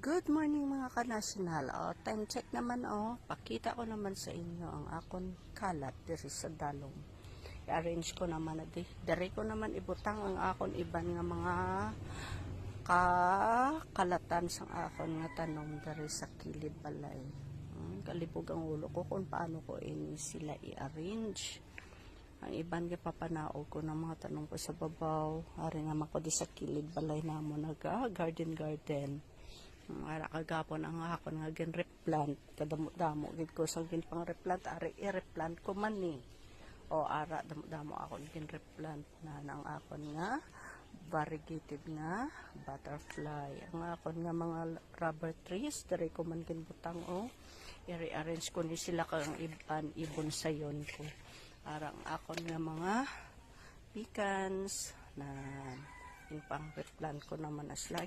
Good morning mga ka-national. Time check naman Pakita ko naman sa inyo ang akon kalat diri sa dalom. I-arrange ko naman na diri ko naman ibutang ang akon iban nga mga kalatan sang akon nga tanom diri sa kilid balay. Kalibog ang ulo ko kung paano ko ini sila i-arrange. Ang iban nga papanaog ko ng mga tanong ko sa babaw. Ari nga mako di sa kilid balay namo garden. Ara kagapon ang akon nga gin replant kadamo-damo gid ko sa gin pang replant ari i-replant ko man ni. Ara damo-damo akon gin replant na ang akon nga variegated nga butterfly. Ang akon nga mga rubber trees diri ko man gin butang i-rearrange ko ni sila kang ibon sayon ko. Ara ang akon nga mga pecans na yung pang replant ko naman as like